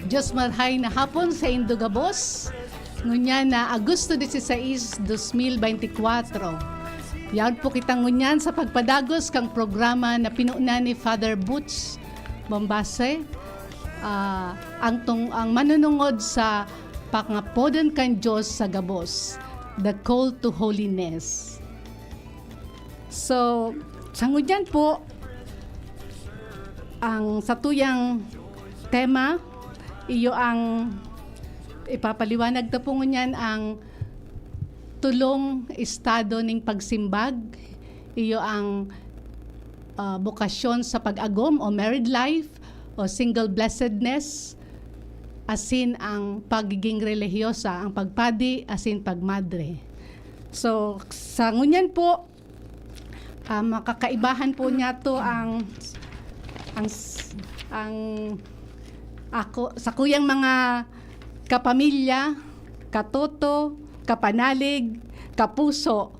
Diyos marhay na hapon sa Indugabos. Ngunyan na Agosto 16, 2024. Yan po kitang ngunyan sa pagpadagos kang programa na pinuna ni Father Butch Bombase. Ang manunungod sa pangapodan kan Diyos sa Gabos. The Call to Holiness. So, sa ngunyan po, ang satuyang tema, iyo ang ipapaliwanag na po ngunyan ang tulong estado ng pagsimbag. Iyo ang bukasyon sa pag-agom o married life o single blessedness, asin ang pagiging relihiyosa, ang pagpadi, asin pagmadre. So, sa ngunyan po, makakaibahan po niya to ako sa kuyang mga kapamilya, katoto, kapanalig, kapuso,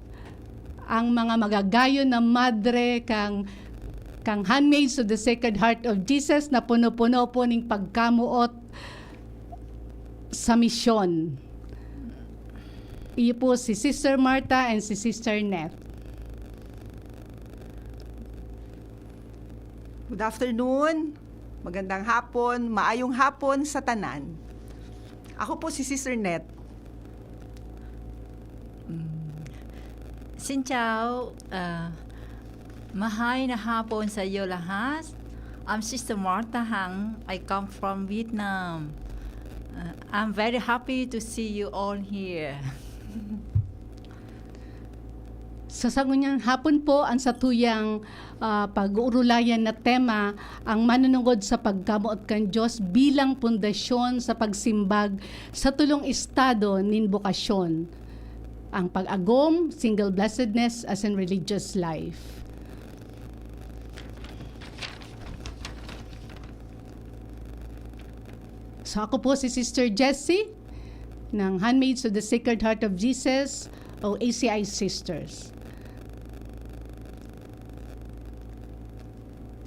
ang mga magagayon na madre kang handmaids of the Sacred Heart of Jesus na puno-puno po ning pagkamuot sa misyon. Iyo po si Sister Martha and si Sister Net. Good afternoon, magandang hapon, maayong hapon sa tanan. Ako po si Sister Net. Xin chào, mahay na hapon sa iyo lahat. I'm Sister Martha Hang. I come from Vietnam. I'm very happy to see you all here. Sa sangunyang hapon po, ang satuyang pag-uurulayan na tema, ang manunungod sa pagkamuot kan Diyos bilang pundasyon sa pagsimbag sa tulong estado nin bokasyon. Ang pag-agom, single blessedness as in religious life. So ako po si Sister Jessie ng Handmaids of the Sacred Heart of Jesus o ACI Sisters.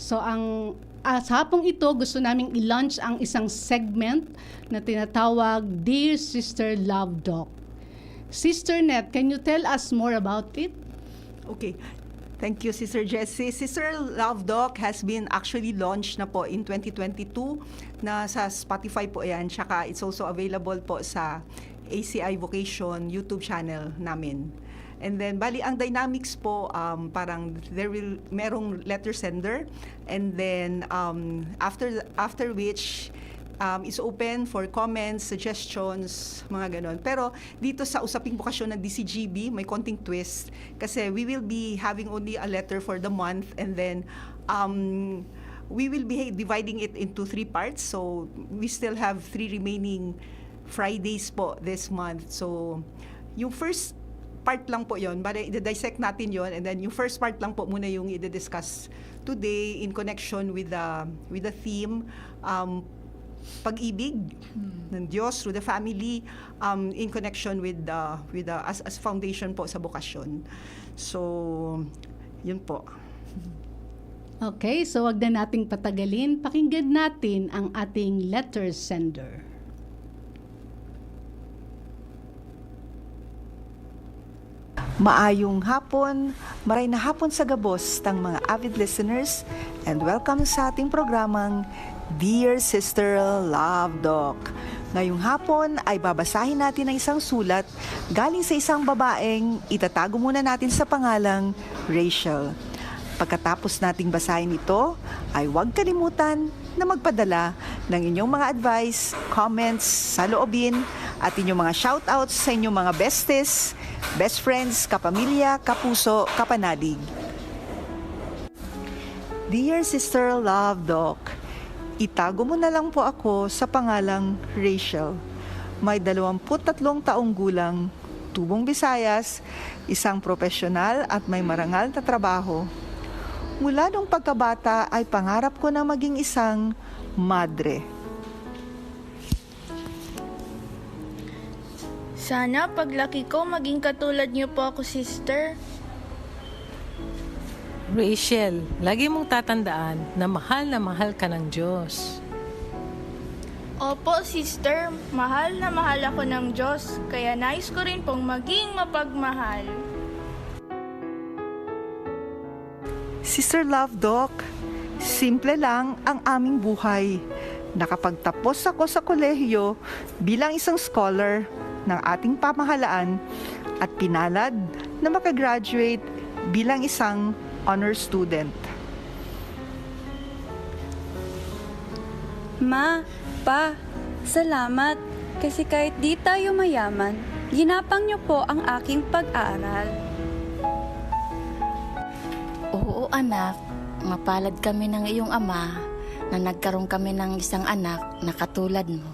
So sa hapong ito, gusto naming i-launch ang isang segment na tinatawag Dear Sister Love Doc. Sister Net, can you tell us more about it? Okay. Thank you, Sister Jessie. Sister Love Doc has been actually launched na po in 2022 na sa Spotify po yan. Tsaka it's also available po sa ACI Vocation YouTube channel namin. And then, bali, ang dynamics po, parang merong letter sender. And then, after which, is open for comments, suggestions, mga ganon. Pero dito sa usaping bokasyon ng DCGB, may konting twist. Kasi we will be having only a letter for the month. And then, we will be dividing it into 3 parts. So, we still have 3 remaining Fridays po this month. So, yung first part lang po yon, bali i-dissect natin yon, and then yung first part lang po muna yung i-discuss today in connection with the theme pag-ibig ng Diyos through the family, in connection with as foundation po sa bokasyon. So yun po. Okay, so wag na nating patagalin. Pakinggan natin ang ating letter sender. Maayong hapon, maray na hapon sa gabos ng mga avid listeners, and welcome sa ating programang Dear Sister Love Doc. Ngayong hapon ay babasahin natin ang isang sulat galing sa isang babaeng itatago muna natin sa pangalang Rachel. Pagkatapos nating basahin ito, ay huwag kalimutan na magpadala ng inyong mga advice, comments, saloobin at inyong mga shoutouts sa inyong mga besties, best friends, kapamilya, kapuso, kapanalig. Dear Sister Love Doc, itago mo na lang po ako sa pangalang Rachel. May 23 taong gulang, tubong Visayas, isang profesional at may marangal na trabaho. Mula nung pagkabata ay pangarap ko na maging isang madre. Sana paglaki ko maging katulad niyo po ako, sister. Rachel, lagi mong tatandaan na mahal ka ng Diyos. Opo, sister. Mahal na mahal ako ng Diyos. Kaya nais ko rin pong maging mapagmahal. Sister Love Doc, simple lang ang aming buhay. Nakapagtapos ako sa kolehiyo bilang isang scholar ng ating pamahalaan at pinalad na makagraduate bilang isang honor student. Ma, Pa, salamat. Kasi kahit di tayo mayaman, ginapang niyo po ang aking pag-aaral. Oo anak, mapalad kami ng iyong ama na nagkaroon kami ng isang anak na katulad mo.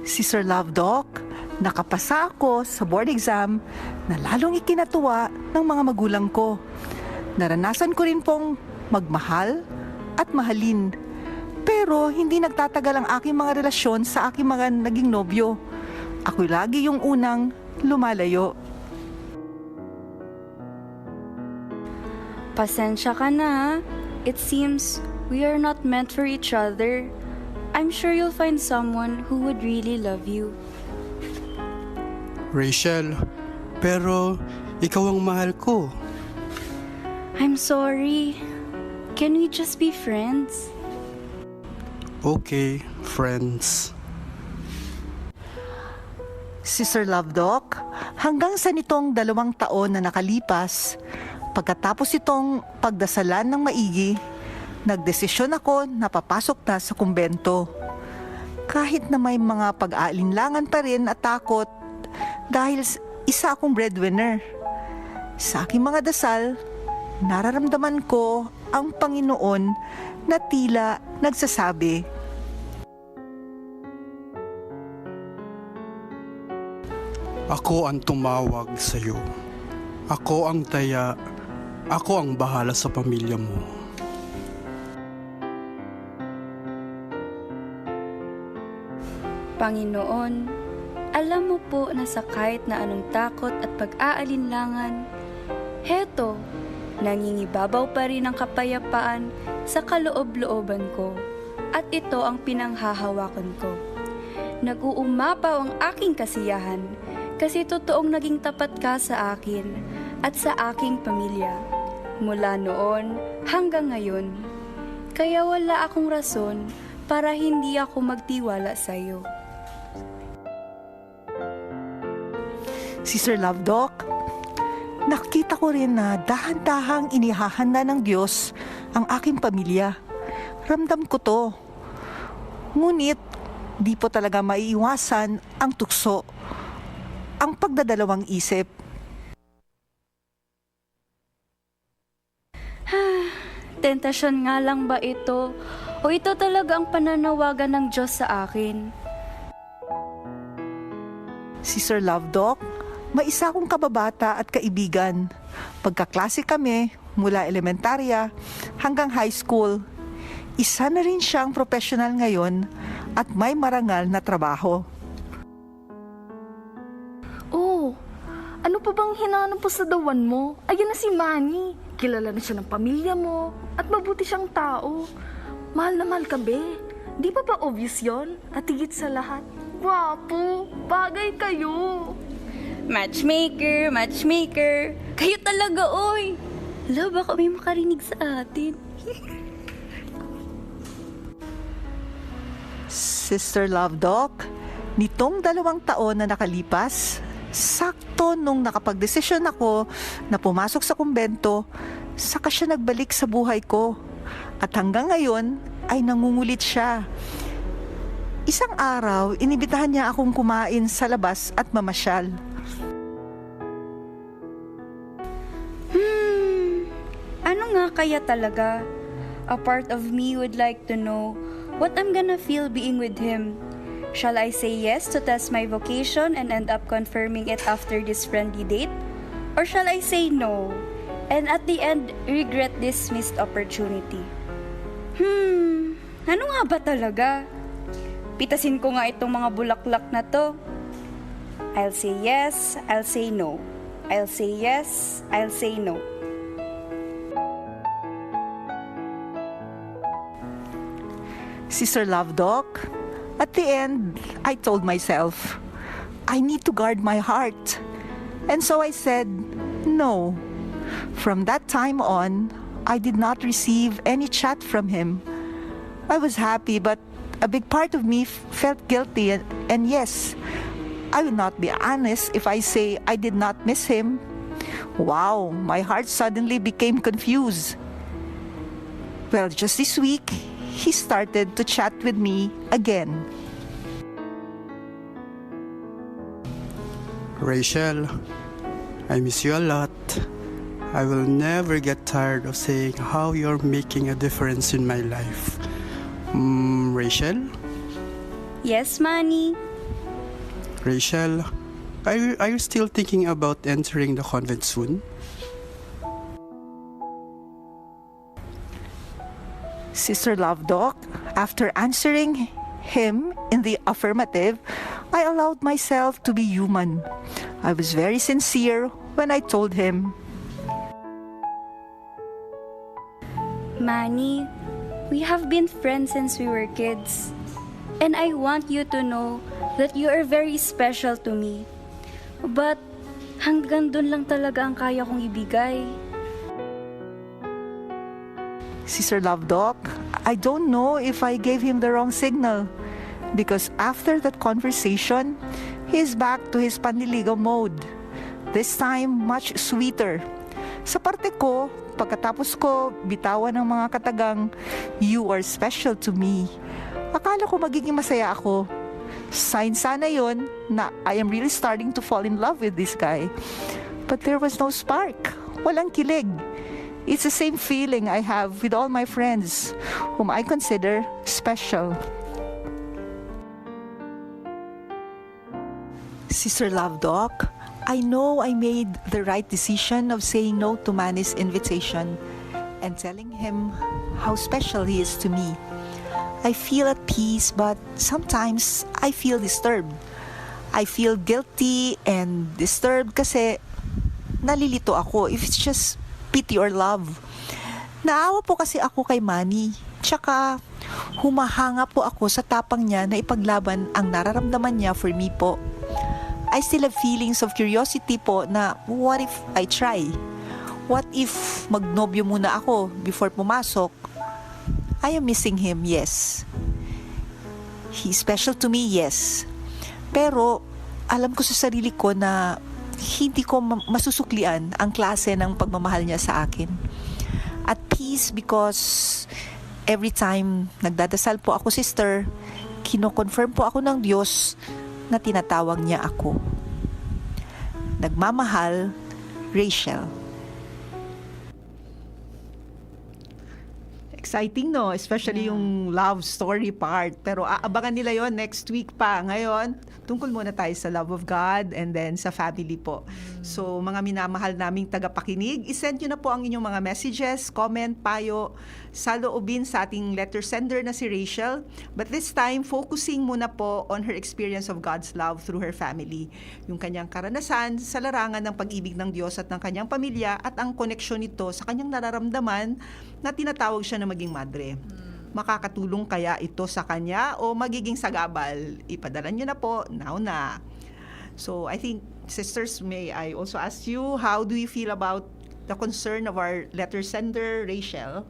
Sister Love Doc, nakapasa ako sa board exam na lalong ikinatuwa ng mga magulang ko. Naranasan ko rin pong magmahal at mahalin. Pero hindi nagtatagal ang aking mga relasyon sa aking mga naging nobyo. Ako lagi yung unang lumalayo. Pasensya ka na, ha? It seems we are not meant for each other. I'm sure you'll find someone who would really love you. Rachel, pero ikaw ang mahal ko. I'm sorry. Can we just be friends? Okay, friends. Sister Love Doc, hanggang sa nitong 2 taon na nakalipas, pagkatapos itong pagdasalan ng maigi, nagdesisyon ako na papasok na sa kumbento. Kahit na may mga pag-aalinlangan pa rin at takot dahil isa akong breadwinner. Sa aking mga dasal, nararamdaman ko ang Panginoon na tila nagsasabi, Ako ang tumawag sa iyo. Ako ang taya. Ako ang bahala sa pamilya mo. Panginoon, alam mo po na sa kahit na anong takot at pag-aalinlangan, heto, nangingibabaw pa rin ang kapayapaan sa kaloob-looban ko at ito ang pinanghahawakan ko. Nag-uumapaw ang aking kasiyahan kasi totoong naging tapat ka sa akin at sa aking pamilya mula noon hanggang ngayon. Kaya wala akong rason para hindi ako magtiwala sa iyo. Sister Love Doc, nakita ko rin na dahan-dahang inihahanda ng Diyos ang aking pamilya. Ramdam ko to. Ngunit, di po talaga maiiwasan ang tukso, ang pagdadalawang isip. Tentasyon nga lang ba ito? O ito talaga ang pananawagan ng Diyos sa akin? Sister Love Doc, may isa akong kababata at kaibigan. Pagkaklase kami mula elementarya hanggang high school. Isa na rin siyang professional ngayon at may marangal na trabaho. Oh, ano pa bang hinanap po sa dawan mo? Ayan na si Manny. Kilala na siya ng pamilya mo at mabuti siyang tao. Mahal na mahal ka, be. Di pa ba obvious yon? At higit sa lahat, gwapo, bagay kayo. Matchmaker, matchmaker. Kayo talaga, oy. Hala, baka may makarinig sa atin. Sister Love Doc, nitong 2 taon na nakalipas, sakto nung nakapagdesisyon ako na pumasok sa kumbento, saka siya nagbalik sa buhay ko. At hanggang ngayon ay nangungulit siya. Isang araw, inibitahan niya akong kumain sa labas at mamasyal. Ano nga kaya talaga? A part of me would like to know what I'm gonna feel being with him. Shall I say yes to test my vocation and end up confirming it after this friendly date? Or shall I say no and at the end regret this missed opportunity? Ano nga ba talaga? Pitasin ko nga itong mga bulaklak na to. I'll say yes, I'll say no. I'll say yes, I'll say no. Sister Love Doc, at the end, I told myself, I need to guard my heart. And so I said, no. From that time on, I did not receive any chat from him. I was happy, but a big part of me felt guilty. And yes, I will not be honest if I say I did not miss him. Wow, my heart suddenly became confused. Well, just this week, he started to chat with me again. Rachel, I miss you a lot. I will never get tired of saying how you're making a difference in my life. Rachel? Yes, Manny. Rachel, are you still thinking about entering the convent soon? Sister Love Doc, after answering him in the affirmative, I allowed myself to be human. I was very sincere when I told him, Manny, we have been friends since we were kids. And I want you to know that you are very special to me. But hanggang dun lang talaga ang kaya kong ibigay. Sister Love Doc, I don't know if I gave him the wrong signal. Because after that conversation, he is back to his panliligaw mode. This time, much sweeter. Sa parte ko, pagkatapos ko bitawan ng mga katagang, you are special to me. Akala ko magiging masaya ako. Sign sana yon na I am really starting to fall in love with this guy. But there was no spark. Walang kilig. It's the same feeling I have with all my friends whom I consider special. Sister Love Doc, I know I made the right decision of saying no to Manny's invitation and telling him how special he is to me. I feel at peace, but sometimes I feel disturbed. I feel guilty and disturbed kasi nalilito ako if it's just pity or love. Naawa po kasi ako kay Manny. Tsaka humahanga po ako sa tapang niya na ipaglaban ang nararamdaman niya for me po. I still have feelings of curiosity po na what if I try? What if magnobyo muna ako before pumasok? I am missing him, yes. He's special to me, yes. Pero alam ko sa sarili ko na hindi ko masusuklian ang klase ng pagmamahal niya sa akin. At peace because every time nagdadasal po ako, sister, kino-confirm po ako ng Diyos na tinatawag niya ako. Nagmamahal, Rachel. Exciting, no? Especially yung love story part. Pero aabangan nila yon next week pa. Ngayon, tungkol muna tayo sa love of God and then sa family po. So, mga minamahal naming tagapakinig, isend nyo na po ang inyong mga messages, comment, payo, saloobin sa ating letter sender na si Rachel. But this time, focusing muna po on her experience of God's love through her family. Yung kanyang karanasan sa larangan ng pag-ibig ng Diyos at ng kanyang pamilya at ang koneksyon nito sa kanyang nararamdaman na tinatawag siya na maging madre. Makakatulong kaya ito sa kanya o magiging sagabal? Ipadala nyo na po, now na. So I think, sisters, may I also ask you, how do you feel about the concern of our letter sender, Rachel?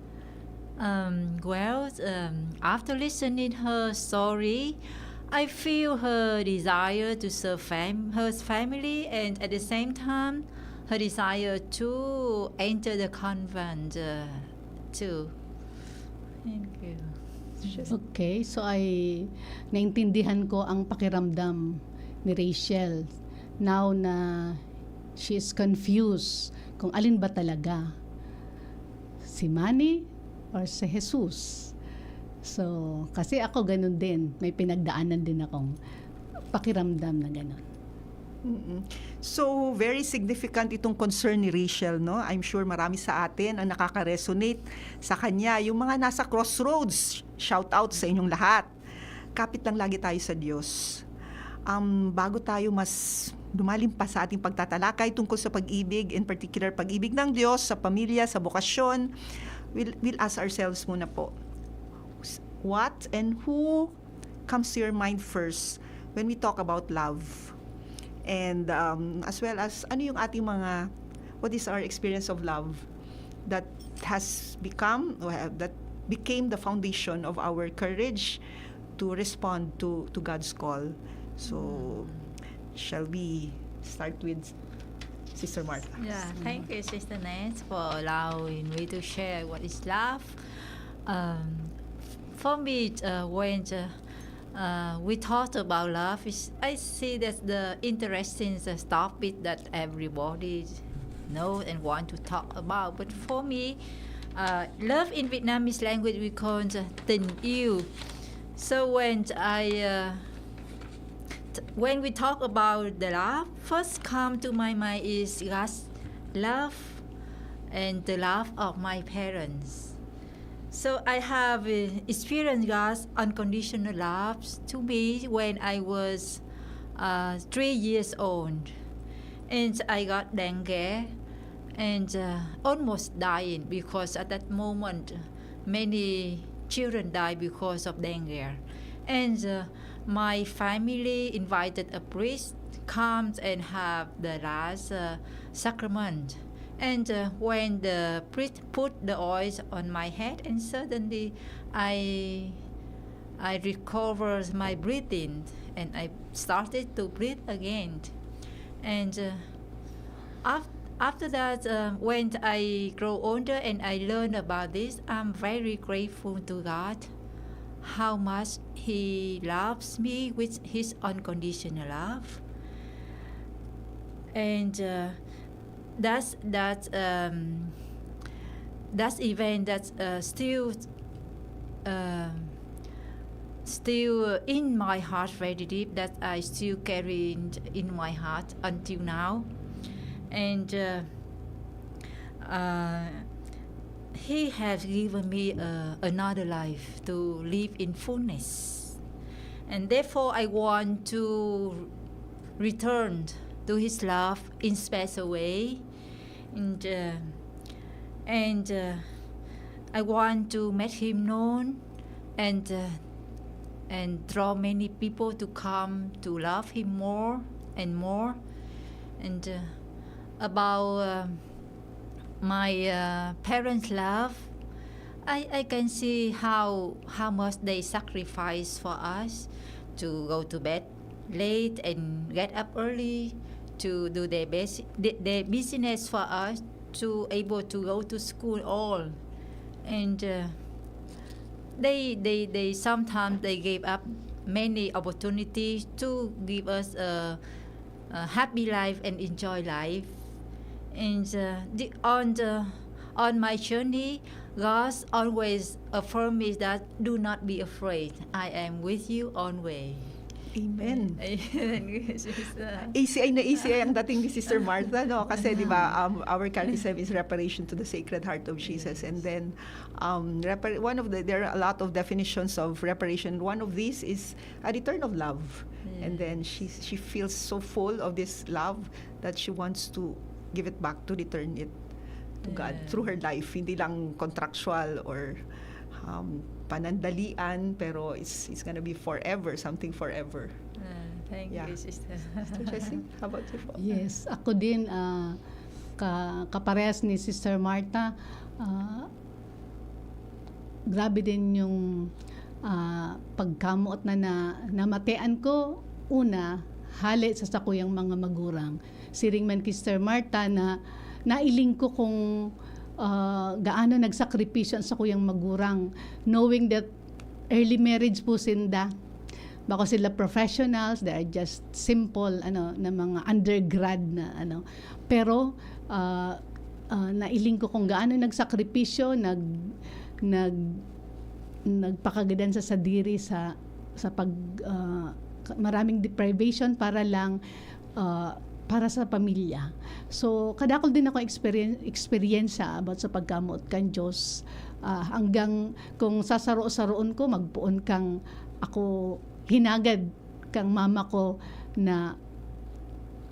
After listening her story, I feel her desire to serve her family and at the same time, her desire to enter the convent too. Thank you. Okay, so naintindihan ko ang pakiramdam ni Rachel now na she is confused kung alin ba talaga, si Manny or si Jesus. So, kasi ako ganun din, may pinagdaanan din akong pakiramdam na ganun. So, very significant itong concern ni Rachel, no? I'm sure marami sa atin ang nakaka-resonate sa kanya. Yung mga nasa crossroads, shout out sa inyong lahat. Kapit lang lagi tayo sa Diyos. Bago tayo mas lumalim pa sa ating pagtatalakay tungkol sa pag-ibig, in particular pag-ibig ng Diyos sa pamilya, sa bokasyon, we'll ask ourselves muna po, what and who comes to your mind first when we talk about love? And as well as ano yung ating mga, what is our experience of love that has become, or that became the foundation of our courage to respond to God's call. So, shall we start with Sister Martha? Yeah, thank you, Sister Nance, for allowing me to share what is love. For me, when we talk about love, I see that the interesting topic that everybody knows and want to talk about. But for me, love in Vietnamese language we call tình yêu. So when we talk about the love, first come to my mind is God's love and the love of my parents. So I have experienced God's unconditional love to me when I was 3 years old, and I got dengue and almost dying, because at that moment many children die because of dengue, and my family invited a priest comes and have the last sacrament. And when the priest put the oils on my head, and suddenly I recovered my breathing, and I started to breathe again. And after that, when I grow older and I learn about this, I'm very grateful to God, how much He loves me with His unconditional love. And that's event that's still in my heart very deep, that I still carry in my heart until now. And He has given me another life to live in fullness, and therefore I want to return to His love in special way, and I want to make Him known, and draw many people to come to love Him more and more. And about my parents' love, I can see how much they sacrifice for us, to go to bed late and get up early, to do their business for us, to able to go to school all. And they sometimes they gave up many opportunities to give us a happy life and enjoy life. And on my journey, God always affirmed me that do not be afraid, I am with you always. Amen. Amen. Easy ay na easy ay ang dating ni Sister Martha, no? Kasi di ba, our catechism is reparation to the Sacred Heart of Jesus. And then there are a lot of definitions of reparation. One of these is a return of love. And then she feels so full of this love that she wants to give it back, to return it to God through her life. Hindi lang contractual or panandalian, pero it's gonna be forever, something forever. Thank you, Sister. Sister Jessie, how about you po? Yes, ako din, kaparehas ni Sister Martha, grabe din yung pagkamuot na namatian ko. Una, hali sa sakuyang mga magurang. Siring man kay Sister Martha na nailing ko kung gaano nagsakripisyo ang sakuyang magurang, knowing that early marriage po sinda. Bako sila professionals, they are just simple na mga undergrad na pero nailing ko kung gaano nagsakripisyo, nagpakagadan sa diri sa pag maraming deprivation para lang para sa pamilya. So kadakol din ako experience about sa pagkamot kan Diyos, hanggang kung sasaro-saroon ko, magpuon kang ako hinagad kang mama ko na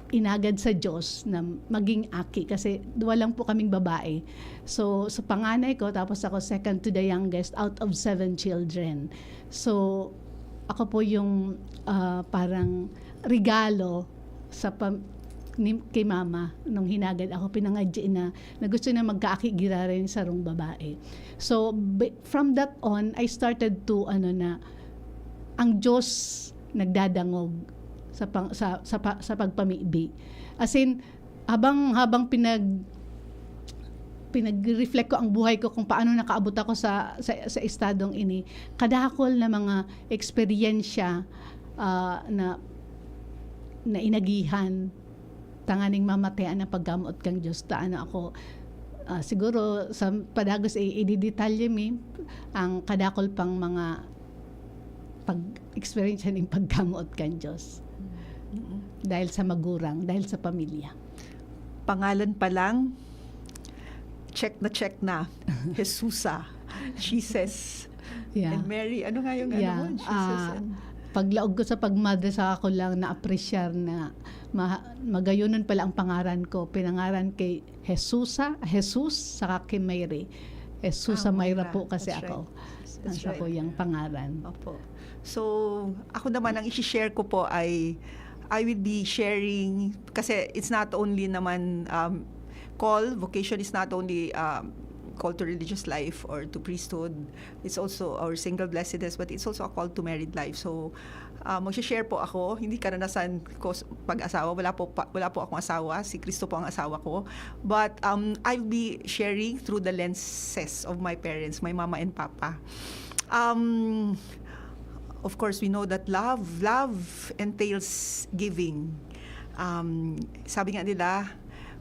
inagad sa Diyos na maging aki kasi walang po kaming babae. So sa panganay ko, tapos ako second to the youngest out of 7 children. So ako po yung parang regalo sa kay mama nung hinagad ako, pinangadya na gusto na magkaaki gira rin sa rong babae. So from that on, I started to ang Diyos nagdadangog sa pagpamibi. As in, habang pinag-reflect ko ang buhay ko kung paano nakaabot ako sa estadong ini, kadakol na mga eksperyensya na inagihan tanganing mamatayan na paggamot kang Diyos. Taano ako, siguro sa padagos i-detalye mi ang kadakol pang mga pag-experience ng paggamot kang Diyos. Dahil sa magurang, dahil sa pamilya. Pangalan pa lang, check na. Jesusa, Jesus, and Mary. Ano nga yung ano mo? Jesus paglaog ko sa pagmadre sa ako lang na-appreciate na magayunan pala ang pangaran ko. Pinangaran kay Jesus saka kay Mary. Jesusa Mayra po kasi That's ako. right. Ang sa ko yung pangaran. Opo. So, ako naman, ang isi-share ko po ay I will be sharing, kasi it's not only naman vocation is not only call to religious life or to priesthood. It's also our single blessedness, but it's also a call to married life. So, mag-share po ako. Hindi karanasan ko pag-asawa. Wala po akong asawa. Si Kristo po ang asawa ko. But I'll be sharing through the lenses of my parents, my mama and papa. Of course, we know that love entails giving. Sabi nga nila,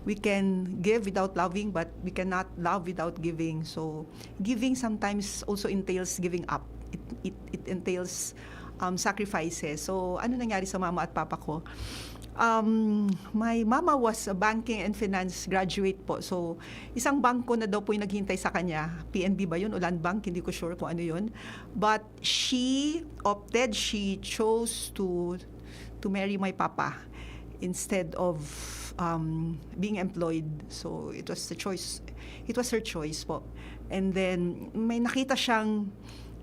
we can give without loving, but we cannot love without giving. So, giving sometimes also entails giving up. It entails sacrifices. So, ano nangyari sa mama at papa ko? My mama was a banking and finance graduate po. So, isang bangko na daw po yung naghintay sa kanya. PNB ba yun? O Land Bank? Hindi ko sure kung ano yun. But she chose to marry my papa instead of being employed. So, it was her choice po. And then, may nakita siyang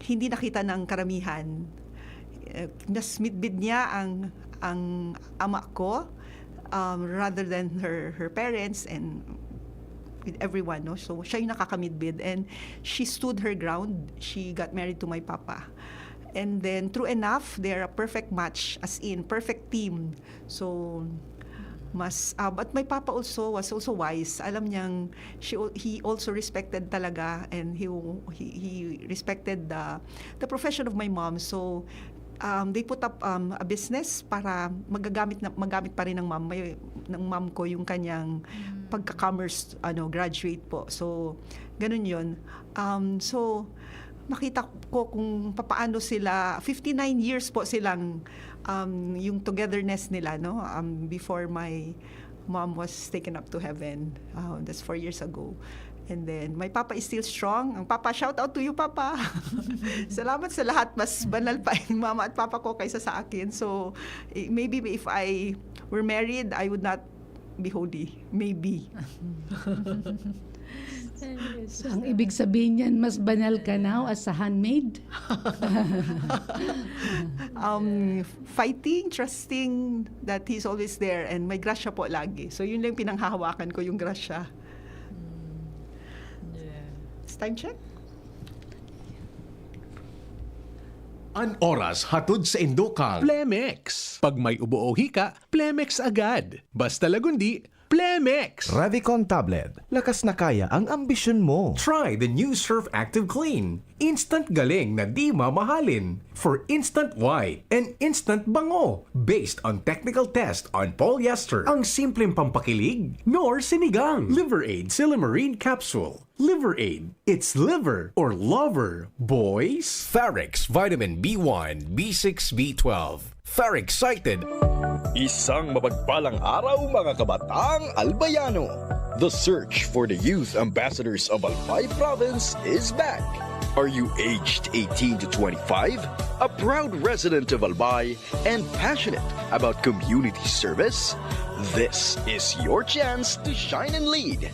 hindi nakita ng karamihan. Nasmitbid niya ang ama ko rather than her parents and with everyone, no? So, siya yung nakakamidbid. And she stood her ground. She got married to my papa. And then, true enough, they're a perfect match, as in, perfect team. So, but my papa was also wise. Alam niyang he also respected talaga, and he respected the profession of my mom. So they put up a business para magamit pa rin ng mom ko yung kanyang pagka-commerce graduate po. So ganun 'yon. So nakita ko kung papaano sila 59 years po silang yung togetherness nila, no? Before my mom was taken up to heaven. That's 4 years ago. And then my papa is still strong. Ang papa, shout out to you, papa. Salamat sa lahat. Mas banal pa yung mama at papa ko kaysa sa akin. So maybe if I were married, I would not be holy. Maybe. So, ang ibig sabihin niyan, mas banal ka now as a handmaid? Fighting, trusting that He's always there, and may grasya po lagi. So yun lang pinanghahawakan ko, yung grasya. It's time check. An oras hatod sa Indokang Plemex. Pag may ubo-ohi ka, Plemex agad. Basta lagundi, Plemex. Revicon Tablet. Lakas na kaya ang ambisyon mo. Try the new Surf Active Clean. Instant galing na di mamahalin. For instant white and instant bango. Based on technical test on polyester. Ang simpleng pampakilig, nor sinigang. Liver Aid Silimarine Capsule. Liver Aid. It's liver or lover, boys. Ferrex Vitamin B1, B6, B12. Ferrexited. Isang mapagpalang araw mga kabatang Albayano. The search for the youth ambassadors of Albay Province is back. Are you aged 18 to 25? A proud resident of Albay and passionate about community service? This is your chance to shine and lead.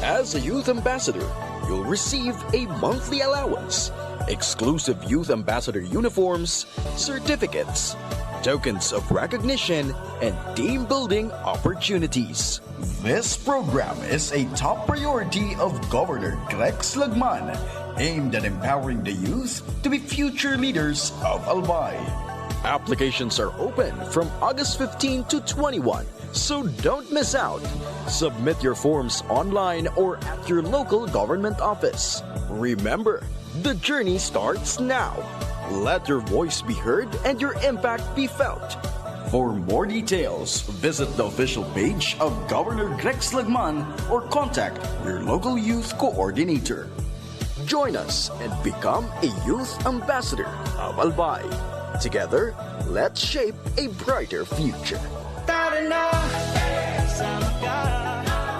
As a youth ambassador, you'll receive a monthly allowance, exclusive youth ambassador uniforms, certificates, tokens of recognition, and team building opportunities. This program is a top priority of Governor Greg Slagman, aimed at empowering the youth to be future leaders of Albay. Applications are open from August 15 to 21, so don't miss out. Submit your forms online or at your local government office. Remember, the journey starts now. Let your voice be heard and your impact be felt. For more details, visit the official page of Governor Greg Slagman or contact your local youth coordinator. Join us and become a youth ambassador of Albay. Together, let's shape a brighter future. Tara na! Sama ka!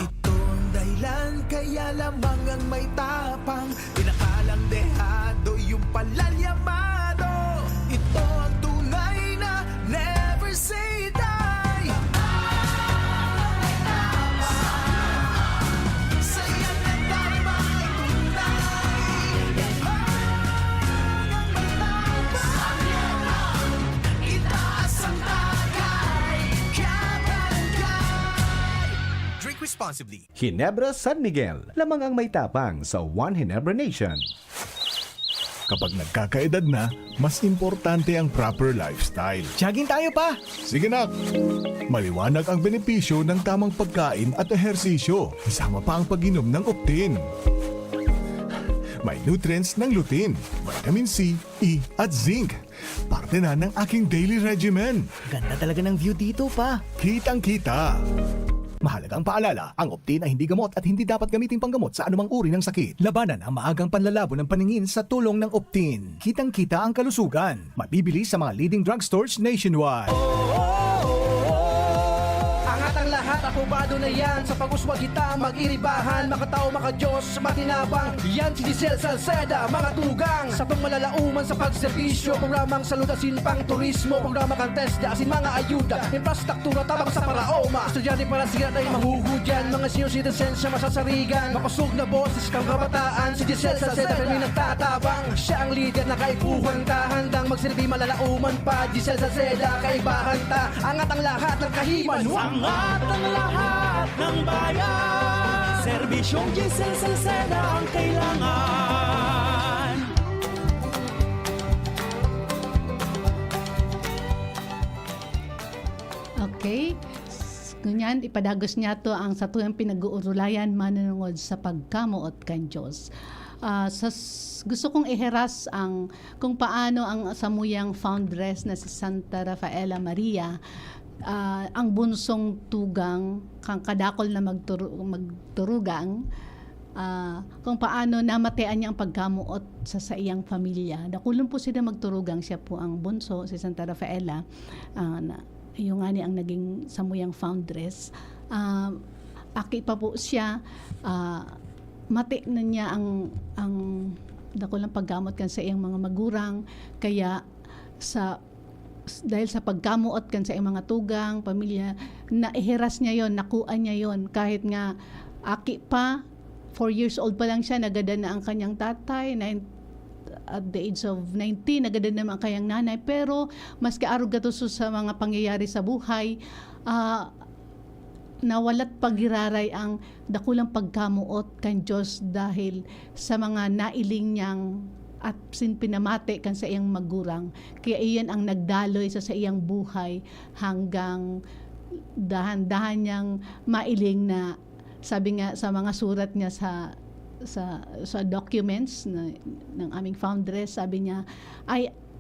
Ito ang dahilan kaya lamang ang may tapang pinakalang dehado yung palalyamado. Ito ang tunay na never say die. Saya na tama ay tunay. Itaas ang bagay. Drink responsibly. Ginebra San Miguel. Lamang ang may tapang sa One Ginebra Nation. Kapag nagkakaedad na, mas importante ang proper lifestyle. Jogging tayo pa! Sige nak! Maliwanag ang benepisyo ng tamang pagkain at ehersisyo. Kasama pa ang pag-inom ng Optin. May nutrients ng lutein, vitamin C, E at zinc. Parte na ng aking daily regimen. Ganda talaga ng view dito pa. Kitang-kita. Mahalagang paalala, ang Optin ay hindi gamot at hindi dapat gamitin panggamot sa anumang uri ng sakit. Labanan ang maagang panlalabo ng paningin sa tulong ng Optin. Kitang-kita ang kalusugan. Mabibili sa mga leading drugstores nationwide. Angat ang lahat, akubado na yan. Sa pag-uswag kita, mag-iribahan. Makatao, makadiyos, matinabang. Yan si Giselle Salceda, mga tugang. Sa pangmalalauman sa pagserbisyo. Programang salud asin pang turismo. Programa contest, asin mga ayuda. Infrastruktura, tabang sa paraoma. Estudyante para siya ay mahuhudyan. Mga senior citizens siya masasarigan. Mapasog na boses kang kabataan. Si Giselle Salceda, pero nagtatabang. Siya ang leader na kaipuhan ka. Handang magsilbi malalauman pa. Giselle Salceda, kaibahan ta. Angat ang lahat ng kahiman. Angat ang lahat ng bayan. Serbisyong Giselle Salceda ang kailangan. Okay. Ganyan, ipadagos niya to ang sa tuyang pinag-uurulayan manunungod sa pagkamuot kan Diyos. Gusto kong iheras ang kung paano ang samuyang foundress na si Santa Rafaela Maria ang bunsong tugang kang kadakol na magturugang kung paano namatayan niya ang pagkamuot sa iyang pamilya. Dakulon po sila magturugang, siya po ang bunso, si Santa Rafaela, yung ani ang naging samuyang foundress. Aki pa po siya, mati na niya ang dakulang paggamot kan sa iyang mga magurang, kaya dahil sa pagkamuot kan sa iyang mga tugang, pamilya, naihiras niya yon, nakuha niya yon, kahit nga aki pa, 4 years old pa lang siya, nagada na ang kanyang tatay, at the age of 19, nagada naman ang kanyang nanay, pero maski arog gato sa mga pangyayari sa buhay, nawalat pagiraray ang dakulang pagkamuot kan Diyos dahil sa mga nailing niyang at pinamate kan sa iyang magurang. Kaya iyan ang nagdaloy sa iyang buhay hanggang dahan-dahan niyang mailing na, sabi nga sa mga surat niya sa documents ng aming foundress,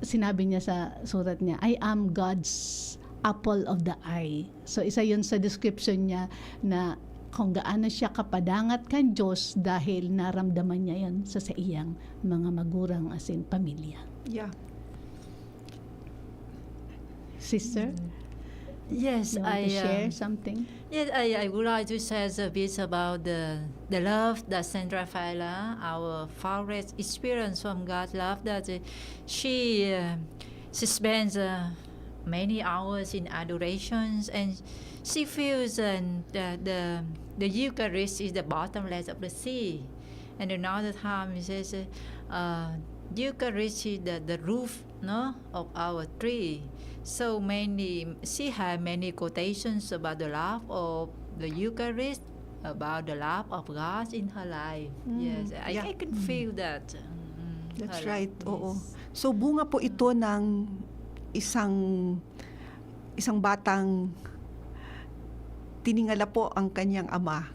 sinabi niya sa surat niya, I am God's apple of the eye. So isa yun sa description niya na kung gaano siya kapadangat kan Diyos dahil naramdaman niya yan sa iyang mga magurang asin pamilya. Yeah. Sister? Yes, you want to share something? Yes, I would like to share a bit about the love that Santa Rafaela, our favorite experience from God's love, that she spends many hours in adorations, and she feels the Eucharist is the bottomless of the sea. And another time he says, Eucharist is the roof, no, of our tree. So she had many quotations about the love of the Eucharist, about the love of God in her life. Yes, I can feel that. That's Her right. life, Oo. yes. So bunga po ito ng isang batang tiningala po ang kanyang ama.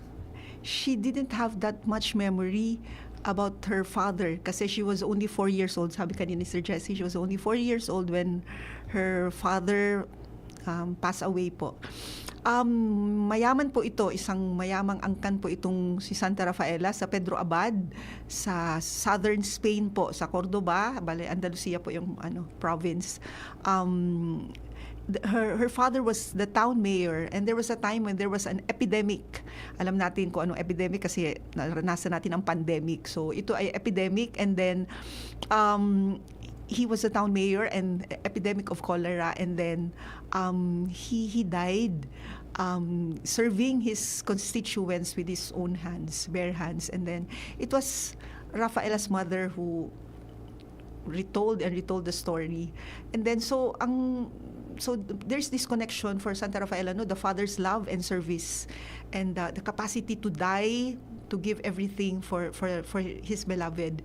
She didn't have that much memory about her father kasi she was only 4 years old. Sabi kanina ni Sir Jesse, she was only 4 years old when her father passed away po. Mayaman po ito, isang mayamang angkan po itong si Santa Rafaela sa Pedro Abad sa southern Spain po, sa Cordoba, bale Andalusia po yung province. Her father was the town mayor, and there was a time when there was an epidemic. Alam natin kung anong epidemic kasi naranasan natin ang pandemic. So ito ay epidemic, and then he was a town mayor and epidemic of cholera, and then he died serving his constituents with his own hands, bare hands. And then it was Rafaela's mother who retold the story. And then so there's this connection for Santa Rafaela, no, the father's love and service, and the capacity to die, to give everything for his beloved,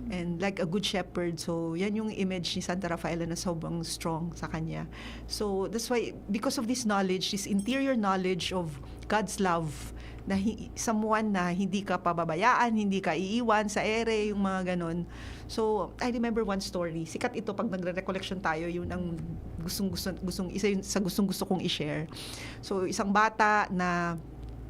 and like a good shepherd. So yan yung image ni Santa Rafaela na sobrang strong sa kanya. So that's why, because of this knowledge, this interior knowledge of God's love, na someone na hindi ka pababayaan, hindi ka iiwan sa ere, yung mga ganon. So I remember one story, sikat ito pag nagre-recollection tayo, yun ang isa yun sa gustong-gusto kong i-share. So isang bata na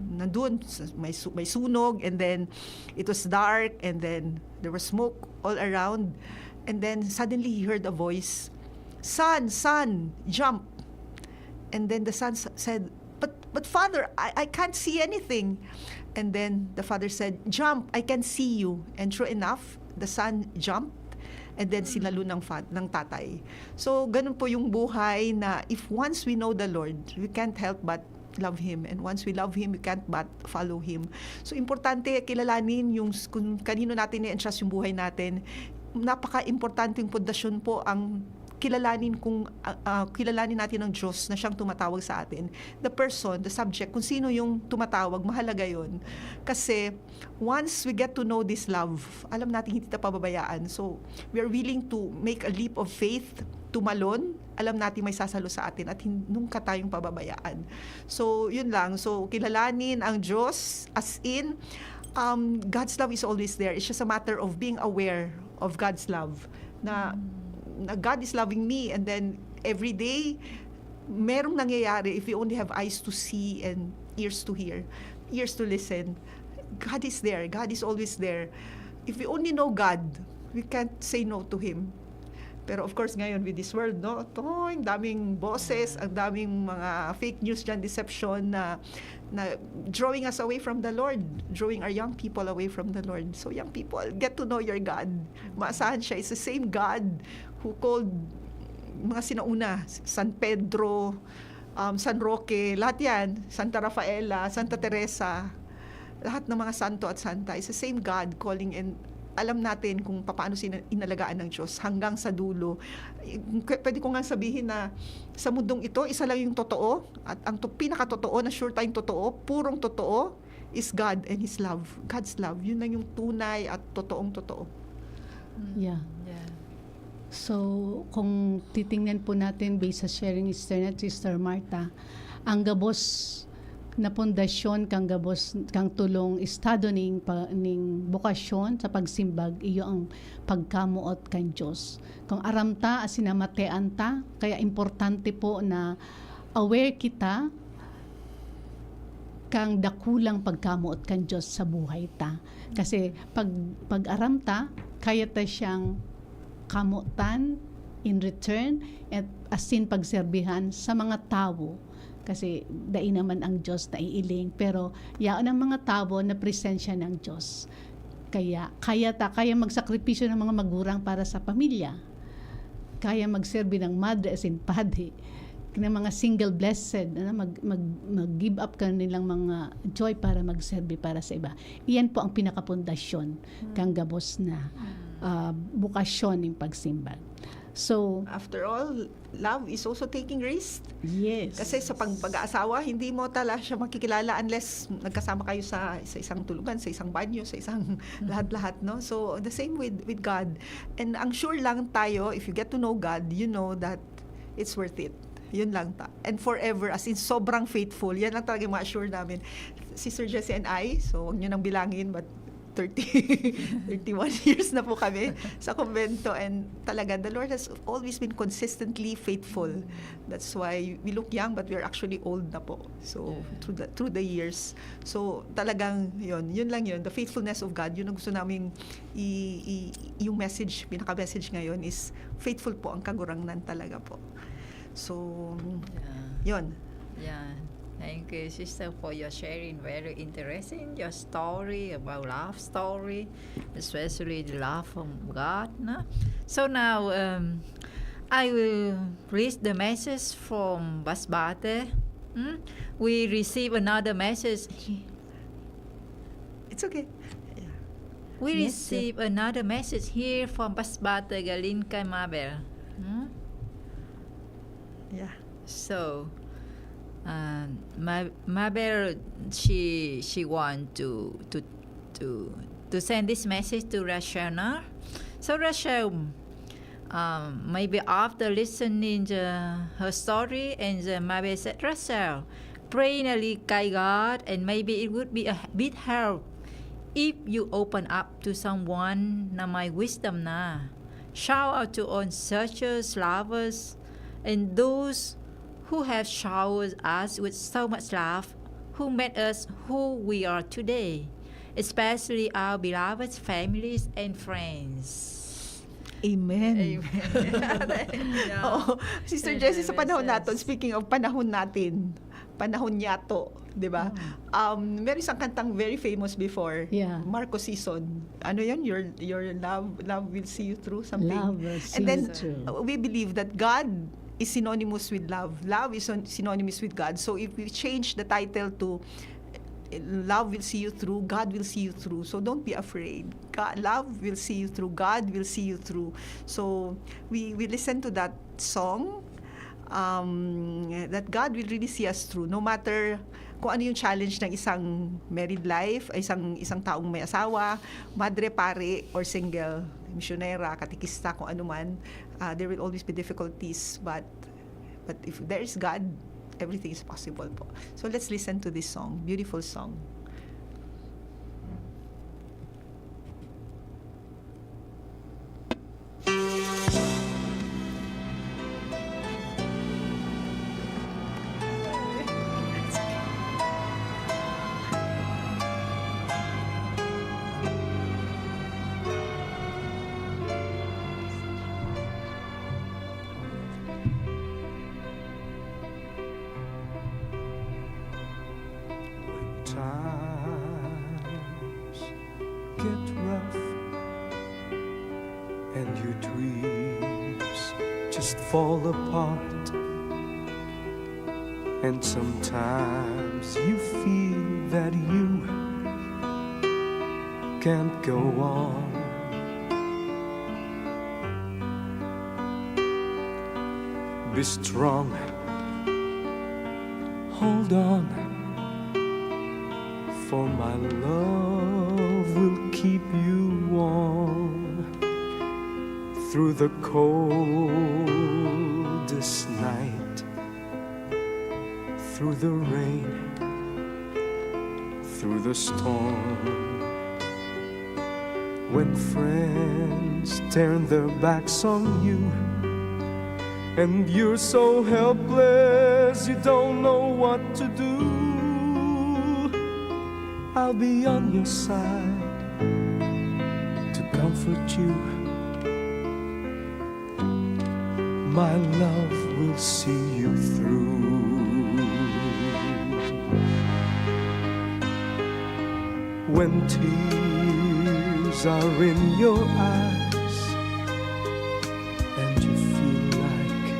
nandun, may sunog, and then it was dark, and then there was smoke all around, and then suddenly he heard a voice, "Son, jump." And then the son said, but father, I can't see anything. And then the father said, "Jump, I can see you." And sure enough, the son jumped, and then sinalo ng tatay. So ganun po yung buhay, na if once we know the Lord, we can't help but love Him, and once we love Him, we can't but follow Him. So importante kilalanin yung kung kanino natin i-entrust yung buhay natin. Napaka-importante yung pundasyon po ang kilalanin natin ang Diyos na siyang tumatawag sa atin. The person, the subject, kung sino yung tumatawag, mahalaga yon. Kasi once we get to know this love, alam natin hindi tayo pababayaan. So we are willing to make a leap of faith, tumalon, alam natin may sasalo sa atin at nunca tayong pababayaan. So yun lang. So kilalanin ang Diyos as in God's love is always there. It's just a matter of being aware of God's love. Na God is loving me, and then every day merong nangyayari if we only have eyes to see and ears to hear, ears to listen. God is there. God is always there. If we only know God, we can't say no to Him. Pero of course ngayon with this world, no, ang daming boses, ang daming mga fake news dyan, deception na drawing us away from the Lord, drawing our young people away from the Lord. So young people, get to know your God. Maasahan siya. It's the same God who called mga sinauna, San Pedro, San Roque, lahat yan, Santa Rafaela, Santa Teresa, lahat ng mga santo at santa. It's the same God calling, and alam natin kung paano inalagaan ng Diyos hanggang sa dulo. Pwede ko nga sabihin na sa mundong ito, isa lang yung totoo, at ang pinakatotoo, na sure tayong totoo, purong totoo, is God and His love. God's love. Yun lang yung tunay at totoong totoo. Yeah. So, kung titingnan po natin based sa sharing ni Sister Marta, ang gabos na pundasyon kang gabos kang tulong estado ning bukasyon sa pagsimbag iyo ang pagkamuot kan Dios. Kung aramta as sinamatean ta, kaya importante po na aware kita kang dakulang pagkamuot kan Dios sa buhay ta. Kasi pag aramta, kaya ta siyang kamutan in return at asin pagserbihan sa mga tao. Kasi dai naman ang Diyos na iiling, pero yaan ang mga tao na presensya ng Diyos. Kaya magsakripisyo ng mga magurang para sa pamilya. Kaya magserbi ng madre as in padre. ng mga single blessed, mag-give up ka nilang mga joy para magserbi para sa iba. Iyan po ang pinakapundasyon kang gabos na bukasyon ng pagsimbag. So, after all, love is also taking risk. Yes. Kasi sa pag-aasawa, hindi mo talaga siya makikilala unless nagkasama kayo sa isang tulugan, sa isang banyo, sa isang lahat-lahat, no? So, the same with God. And ang sure lang tayo, if you get to know God, you know that it's worth it. Yun lang and forever, as in sobrang faithful. Yan lang talaga yung ma-assure namin. Sister Jessie and I, so wag nyo nang bilangin, but 31 years na po kami sa kumbento, and talaga the Lord has always been consistently faithful. That's why we look young but we're actually old na po. So through the years. So talagang yun lang yun. The faithfulness of God, yun ang gusto naming yung message, pinaka-message ngayon is faithful po ang kagurangnan talaga po. So yun. Yeah. Thank you, sister, for your sharing. Very interesting, your story about love story, especially the love from God. No? So now, I will read the message from Basbate. We receive another message. It's okay. We receive another message here from Basbate galing kay Mabel. Yeah. So, Mabel, she want to send this message to Rachel. So Rachel, maybe after listening to her story, and Mabel said, Rachel, pray kay God, and maybe it would be a bit help if you open up to someone na may wisdom na. Shout out to all searchers, lovers, and those who have showered us with so much love, who made us who we are today, especially our beloved families and friends. Amen. Yeah. Oo. Sister Jessie, sa panahon natin, speaking of panahon natin, panahon yato, di ba? Meron isang kantang very famous before, Marco Season. Ano yun? Your love will see you through something. Love will see and then, you through. We believe that God is synonymous with love. Love is synonymous with God. So if we change the title to Love will see you through, God will see you through. So don't be afraid. Love will see you through, God will see you through. So we listen to that song, that God will really see us through, no matter kung ano yung challenge ng isang married life, isang taong may asawa, madre, pare, or single, misyonera, katikista, kung ano man. There will always be difficulties, but if there is God, everything is possible po. So let's listen to this song, beautiful song. Times get rough and your dreams just fall apart, and sometimes you feel that you can't go on. Be strong, hold on, for my love will keep you warm through the coldest night, through the rain, through the storm. When friends turn their backs on you and you're so helpless you don't know what to do, I'll be on your side to comfort you. My love will see you through. When tears are in your eyes and you feel like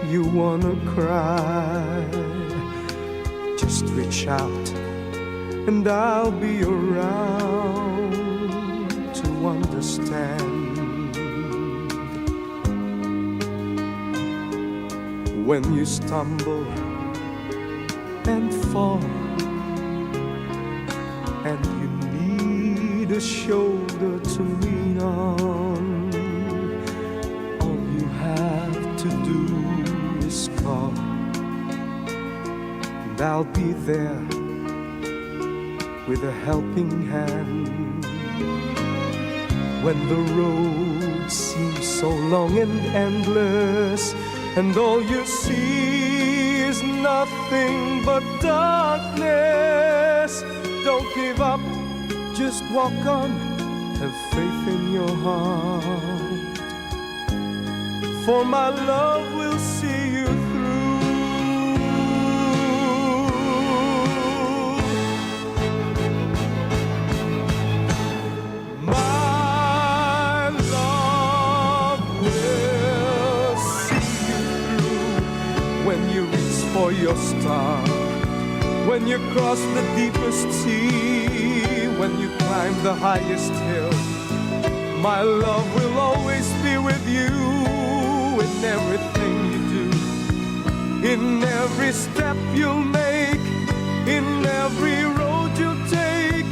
you wanna cry, just reach out and I'll be around to understand. When you stumble and fall and you need a shoulder to lean on, all you have to do is call, and I'll be there with a helping hand. When the road seems so long and endless, and all you see is nothing but darkness, don't give up, just walk on, have faith in your heart, for my love will see you through. My love will see you through when you reach for your star, when you cross the deepest sea, when you climb the highest hill. My love will always be with you in everything you do, in every step you'll make, in every road you take.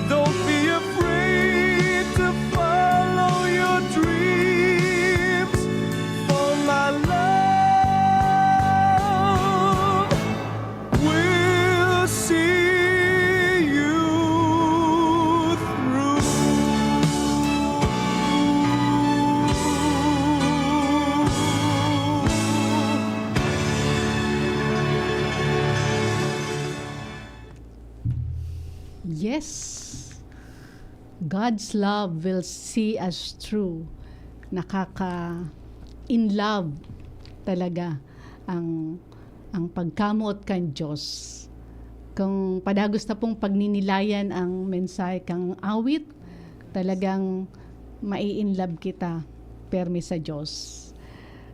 Don't be afraid to follow your dreams, for my love will see you through. Yes, God's love will see us through. In love talaga ang pagkamuot kan Diyos. Kung padagos na pong pagninilayan ang mensahe kang awit, talagang mai-inlove kita permi sa Diyos.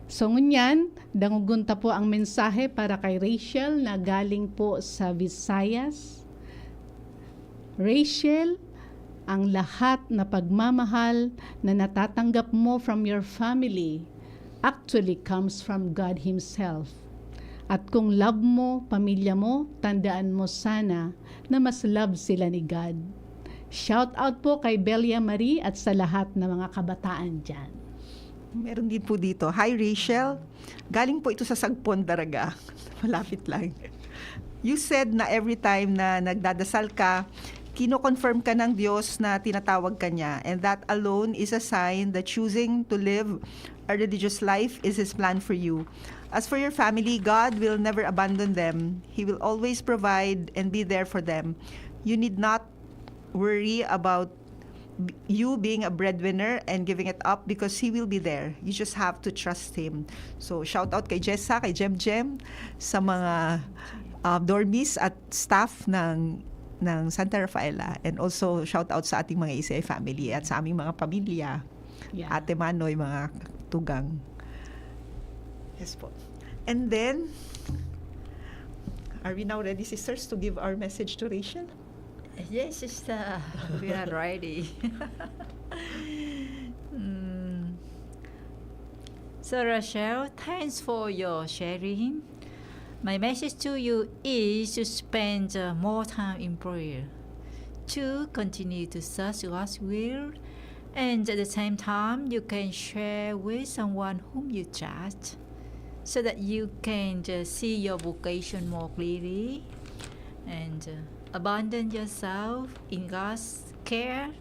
So ngunyan, dangugunta po ang mensahe para kay Rachel na galing po sa Visayas. Rachel, ang lahat na pagmamahal na natatanggap mo from your family actually comes from God Himself. At kung love mo, pamilya mo, tandaan mo sana na mas love sila ni God. Shout out po kay Belia Marie at sa lahat ng mga kabataan dyan. Meron din po dito. Hi Rachel, galing po ito sa Sagpon, Daraga. Malapit lang. You said na every time na nagdadasal ka, kino-confirm ka ng Diyos na tinatawag ka niya, and that alone is a sign that choosing to live a religious life is His plan for you. As for your family, God will never abandon them. He will always provide and be there for them. You need not worry about you being a breadwinner and giving it up because He will be there. You just have to trust Him. So shout out kay Jessa, kay Jem, sa mga dormies at staff ng Santa Rafaela, and also shout out sa ating mga ECI family at sa aming mga pamilya. Yeah. Ate Manoy, mga tugang. Yes po. And then, are we now ready, sisters, to give our message to Rachel? Yes, sister. We are ready. So, Rachel, thanks for your sharing. My message to you is to spend more time in prayer, to continue to search God's will, and at the same time, you can share with someone whom you trust, so that you can see your vocation more clearly, and abandon yourself in God's care.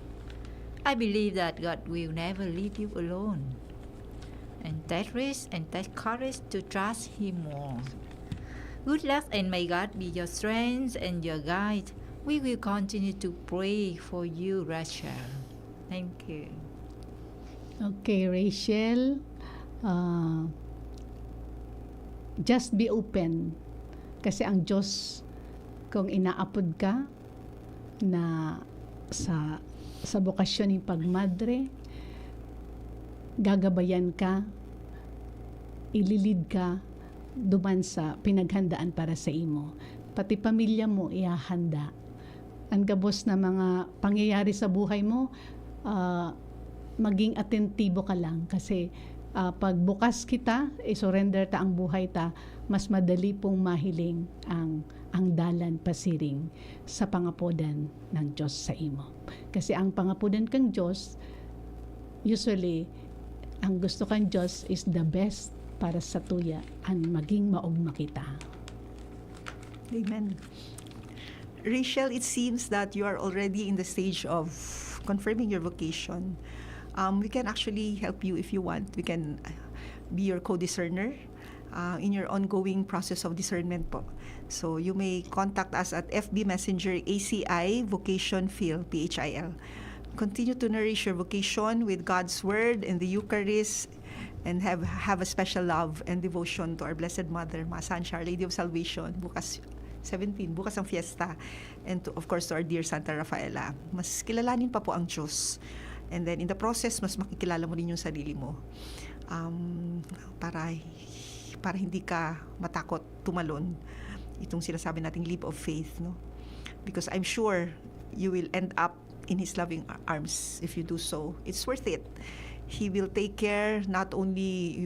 I believe that God will never leave you alone, and take risk and take courage to trust Him more. Good luck, and may God be your strength and your guide. We will continue to pray for you, Rachel. Thank you. Okay, Rachel. Just be open. Kasi ang Diyos, kung inaapod ka na sa bokasyon ng pagmadre, gagabayan ka ililid ka duman sa pinaghandaan para sa imo. Pati pamilya mo ihahanda. Ang gabos na mga pangyayari sa buhay mo, maging atentibo ka lang kasi pag bukas kita, surrender ta ang buhay ta, mas madali pong mahiling ang dalan pasiring sa pangapodan ng Diyos sa imo. Kasi ang pangapodan kang Diyos, usually, ang gusto kang Diyos is the best para sa tuya ang maging maugma kita. Amen. Rachel, it seems that you are already in the stage of confirming your vocation. We can actually help you if you want. We can be your co-discerner in your ongoing process of discernment po. So you may contact us at FB Messenger ACI Vocation Phil, PHIL. Continue to nourish your vocation with God's Word and the Eucharist, and have a special love and devotion to our Blessed Mother, Ma Sancha, Our Lady of Salvation, bukas 17, bukas ang fiesta, and to, of course, to our dear Santa Rafaela. Mas kilalanin pa po ang Diyos. And then in the process, mas makikilala mo rin yung sarili mo. Para hindi ka matakot tumalon. Itong sinasabi nating leap of faith, no? Because I'm sure you will end up in His loving arms if you do so. It's worth it. He will take care, He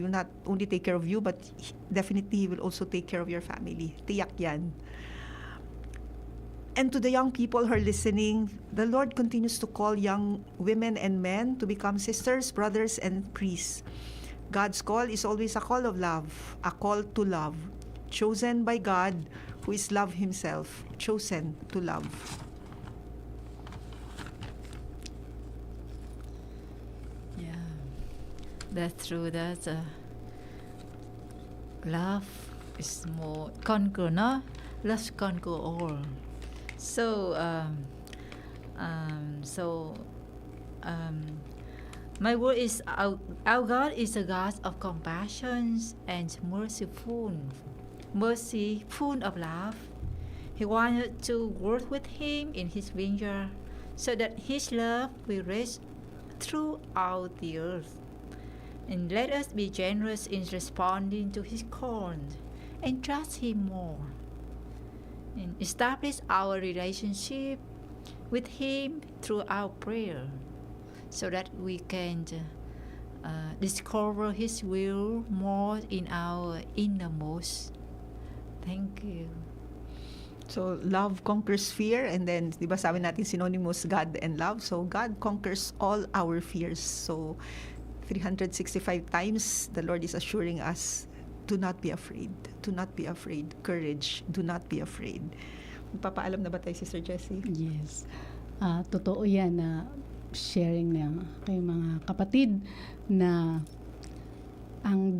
will not only take care of you, but definitely He will also take care of your family. Tiyak yan. And to the young people who are listening, the Lord continues to call young women and men to become sisters, brothers, and priests. God's call is always a call of love, a call to love, chosen by God, who is love Himself, chosen to love. Yeah, that's true. That's love is more conquer, no? Let's conquer all. So, my word is our God is a God of compassion and merciful of love. He wanted to work with Him in His vineyard so that His love will rest throughout the earth. And let us be generous in responding to His call and trust Him more. And establish our relationship with Him through our prayer so that we can discover His will more in our innermost. Thank you. So, love conquers fear, and then, di ba sabi natin synonymous God and love? So, God conquers all our fears. So, 365 times, the Lord is assuring us, do not be afraid. Do not be afraid. Courage. Do not be afraid. Magpapaalam na ba tayo, Sister Jessie? Yes. Totoo yan na sharing na kay mga kapatid na ang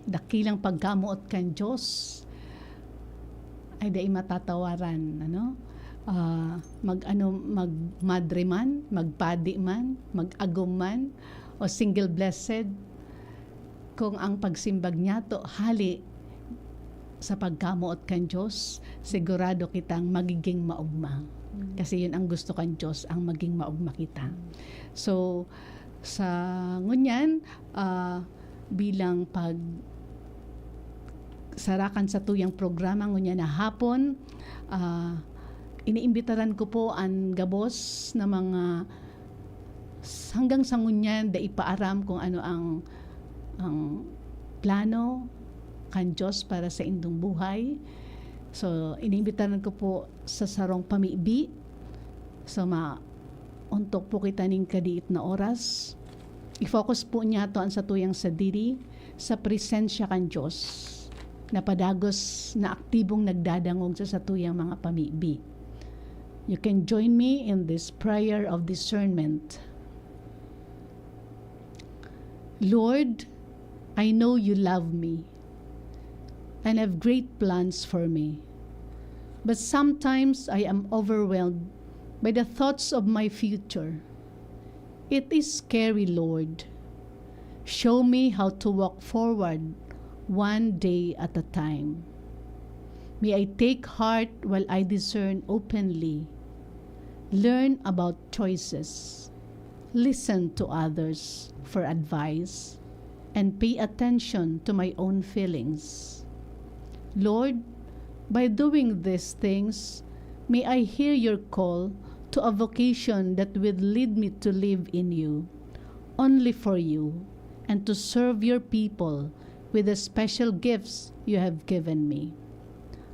dakilang pagkamuot kan Diyos ay dai matatawaran, ano? Magmadre man, magpadi man, mag-agum man, o single blessed, kung ang pagsimbag niya to hali sa pagkamuot kan Diyos, sigurado kitang magiging maugma. Kasi yun ang gusto kan Diyos, ang maging maugma kita. So, sa ngunyan, bilang sarakan sa tuyang programa ngunyan na hapon, iniimbitaran ko po ang gabos na mga hanggang sa ngunyan da ipaaram kung ano ang plano kan Diyos para sa indong buhay. So, iniimbitaran ko po sa sarong pamibi. So, untok po kita ning kadiit na oras. I-focus po niya to ang sa tuyang sadiri sa presensya kan Diyos na padagos na aktibong nagdadangog sa tuyang mga pamibi. You can join me in this prayer of discernment. Lord, I know you love me and have great plans for me. But sometimes I am overwhelmed by the thoughts of my future. It is scary, Lord. Show me how to walk forward one day at a time. May I take heart while I discern openly, learn about choices, listen to others for advice, and pay attention to my own feelings. Lord, by doing these things, may I hear your call to a vocation that will lead me to live in you, only for you, and to serve your people with the special gifts you have given me.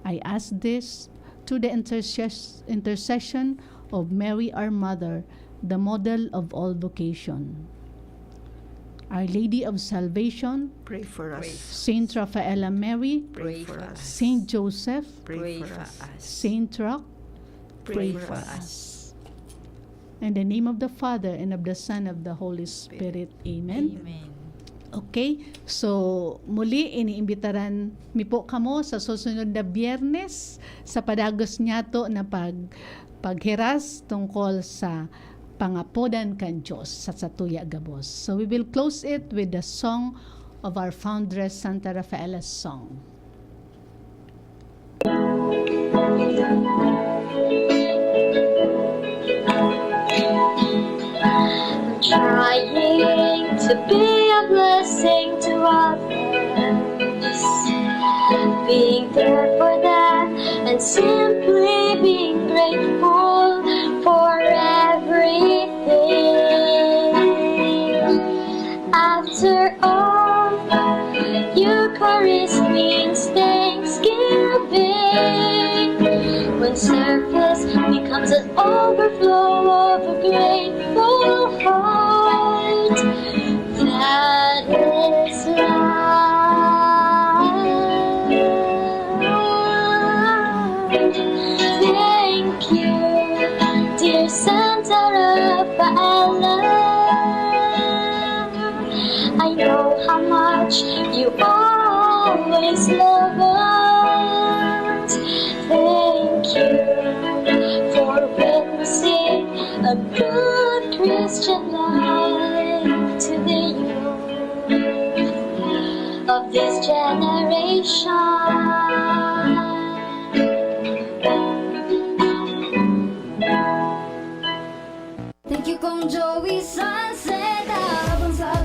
I ask this through the intercession of Mary, our Mother, the model of all vocation. Our Lady of Salvation, Pray for us. Saint Raphaela Mary, Pray for us. Saint Joseph, Pray for us. Saint Roch, pray for us. In the name of the Father, and of the Son, and of the Holy Spirit. Amen. Amen. Okay, so muli iniimbitaran mi po kamo sa susunod na Biyernes sa padagos niyato na paghiras tungkol sa pangapodan kan Diyos sa Tuya Gabos. So we will close it with the song of our foundress Santa Rafaela's song. Trying to be a blessing to others, being there for them and simply being grateful for everything. After all, Eucharist means thanksgiving, when service becomes an overflow of a grateful heart. That is life. Thank you, dear Santa Rafaela. I know how much you always love us. Thank you for witnessing a good Christian life to the youth of this generation.